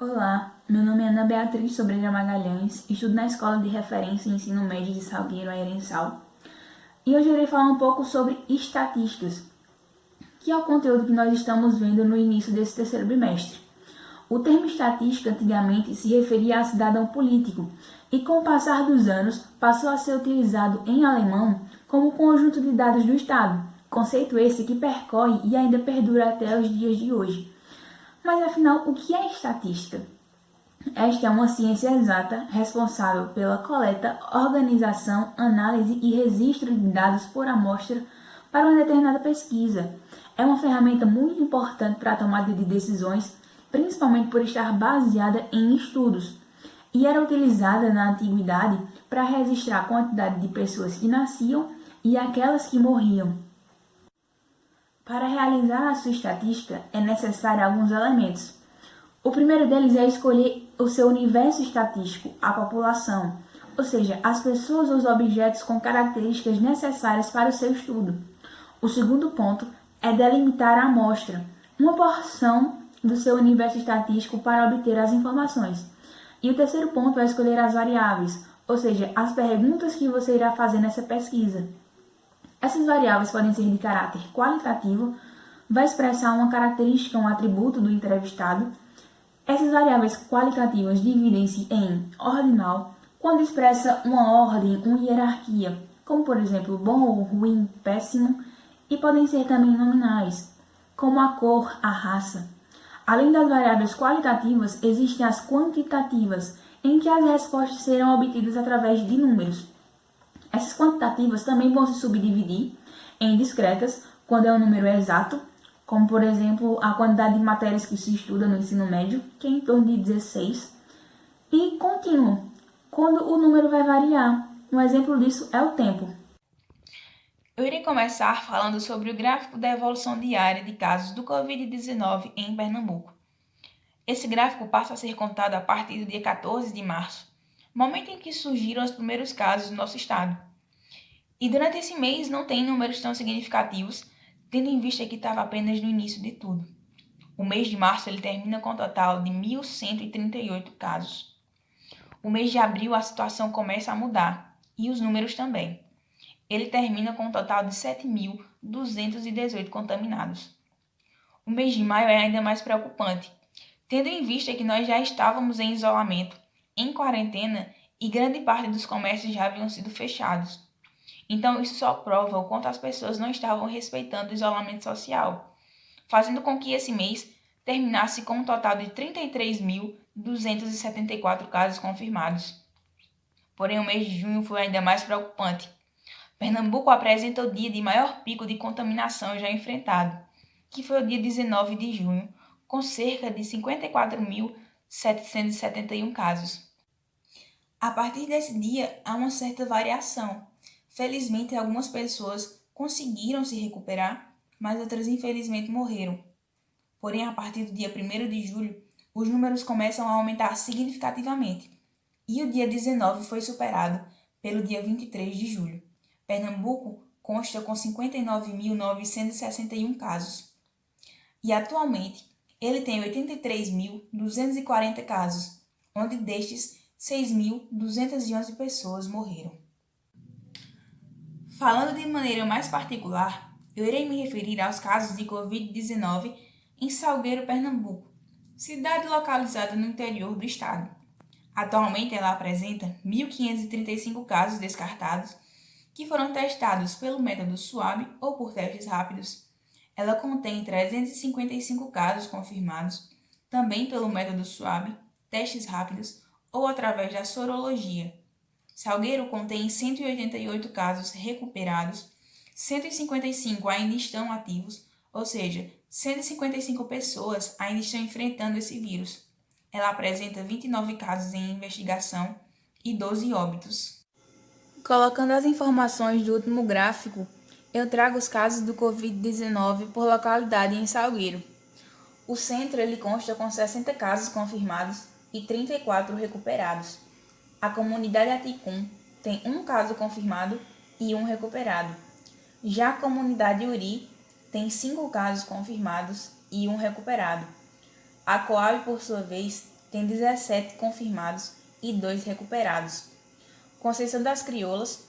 Olá, meu nome é Ana Beatriz Sobreira Magalhães, estudo na Escola de Referência e Ensino Médio de Salgueiro, Aerençal, e hoje irei falar um pouco sobre estatísticas, que é o conteúdo que nós estamos vendo no início desse terceiro bimestre. O termo estatística antigamente se referia a cidadão político e, com o passar dos anos, passou a ser utilizado em alemão como conjunto de dados do Estado, conceito esse que percorre e ainda perdura até os dias de hoje. Mas afinal, o que é estatística? Esta é uma ciência exata responsável pela coleta, organização, análise e registro de dados por amostra para uma determinada pesquisa. É uma ferramenta muito importante para a tomada de decisões, principalmente por estar baseada em estudos, e era utilizada na antiguidade para registrar a quantidade de pessoas que nasciam e aquelas que morriam. Para realizar a sua estatística é necessário alguns elementos. O primeiro deles é escolher o seu universo estatístico, a população, ou seja, as pessoas ou os objetos com características necessárias para o seu estudo. O segundo ponto é delimitar a amostra, uma porção do seu universo estatístico para obter as informações. E o terceiro ponto é escolher as variáveis, ou seja, as perguntas que você irá fazer nessa pesquisa. Essas variáveis podem ser de caráter qualitativo, vai expressar uma característica, um atributo do entrevistado. Essas variáveis qualitativas dividem-se em ordinal, quando expressa uma ordem, uma hierarquia, como por exemplo bom ou ruim, péssimo, e podem ser também nominais, como a cor, a raça. Além das variáveis qualitativas, existem as quantitativas, em que as respostas serão obtidas através de números. Essas quantitativas também vão se subdividir em discretas, quando é um número exato, como por exemplo a quantidade de matérias que se estuda no ensino médio, que é em torno de 16, e contínuo, quando o número vai variar. Um exemplo disso é o tempo. Eu irei começar falando sobre o gráfico da evolução diária de casos do Covid-19 em Pernambuco. Esse gráfico passa a ser contado a partir do dia 14 de março, momento em que surgiram os primeiros casos no nosso estado. E durante esse mês não tem números tão significativos, tendo em vista que estava apenas no início de tudo. O mês de março ele termina com um total de 1.138 casos. O mês de abril a situação começa a mudar, e os números também. Ele termina com um total de 7.218 contaminados. O mês de maio é ainda mais preocupante, tendo em vista que nós já estávamos em isolamento, em quarentena e grande parte dos comércios já haviam sido fechados. Então, isso só prova o quanto as pessoas não estavam respeitando o isolamento social, fazendo com que esse mês terminasse com um total de 33.274 casos confirmados. Porém, o mês de junho foi ainda mais preocupante. Pernambuco apresenta o dia de maior pico de contaminação já enfrentado, que foi o dia 19 de junho, com cerca de 54.771 casos. A partir desse dia, há uma certa variação. Felizmente, algumas pessoas conseguiram se recuperar, mas outras infelizmente morreram. Porém, a partir do dia 1º de julho, os números começam a aumentar significativamente, e o dia 19 foi superado pelo dia 23 de julho. Pernambuco consta com 59.961 casos, e atualmente ele tem 83.240 casos, onde destes 6.211 pessoas morreram. Falando de maneira mais particular, eu irei me referir aos casos de Covid-19 em Salgueiro, Pernambuco, cidade localizada no interior do estado. Atualmente ela apresenta 1.535 casos descartados que foram testados pelo método SWAB ou por testes rápidos. Ela contém 355 casos confirmados, também pelo método SWAB, testes rápidos ou através da sorologia. Salgueiro contém 188 casos recuperados, 155 ainda estão ativos, ou seja, 155 pessoas ainda estão enfrentando esse vírus. Ela apresenta 29 casos em investigação e 12 óbitos. Colocando as informações do último gráfico, eu trago os casos do Covid-19 por localidade em Salgueiro. O centro ele consta com 60 casos confirmados e 34 recuperados. A comunidade Aticum tem um caso confirmado e um recuperado. Já a comunidade Uri tem 5 casos confirmados e um recuperado. A Coab, por sua vez, tem 17 confirmados e 2 recuperados. Conceição das Crioulas,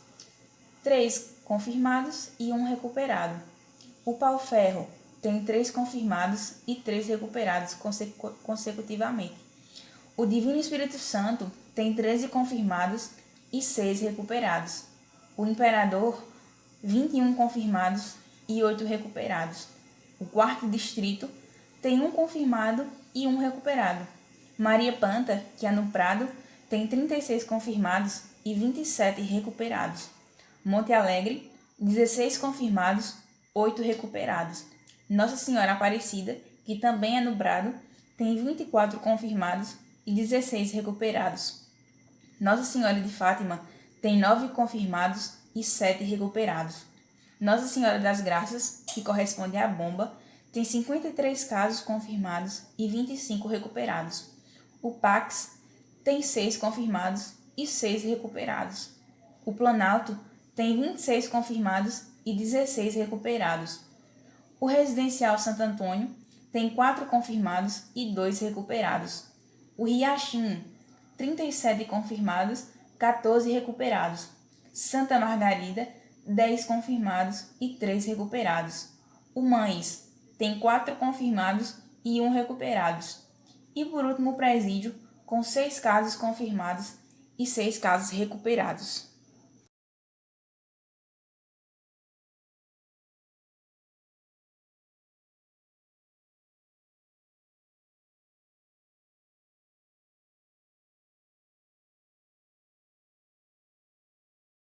3 confirmados e 1 recuperado. O Pau-Ferro tem 3 confirmados e 3 recuperados consecutivamente. O Divino Espírito Santo tem 13 confirmados e 6 recuperados. O Imperador, 21 confirmados e 8 recuperados. O Quarto Distrito tem 1 confirmado e 1 recuperado. Maria Panta, que é no Prado, tem 36 confirmados e 27 recuperados. Monte Alegre, 16 confirmados, 8 recuperados. Nossa Senhora Aparecida, que também é no Prado, tem 24 confirmados e 16 recuperados. Nossa Senhora de Fátima tem 9 confirmados e 7 recuperados. Nossa Senhora das Graças, que corresponde à Bomba, tem 53 casos confirmados e 25 recuperados. O Pax tem 6 confirmados e 6 recuperados. O Planalto tem 26 confirmados e 16 recuperados. O Residencial Santo Antônio tem 4 confirmados e 2 recuperados. O Riachinho, 37 confirmados, 14 recuperados. Santa Margarida, 10 confirmados e 3 recuperados. O Mães tem 4 confirmados e 1 recuperados. E por último o Presídio, com 6 casos confirmados e 6 casos recuperados.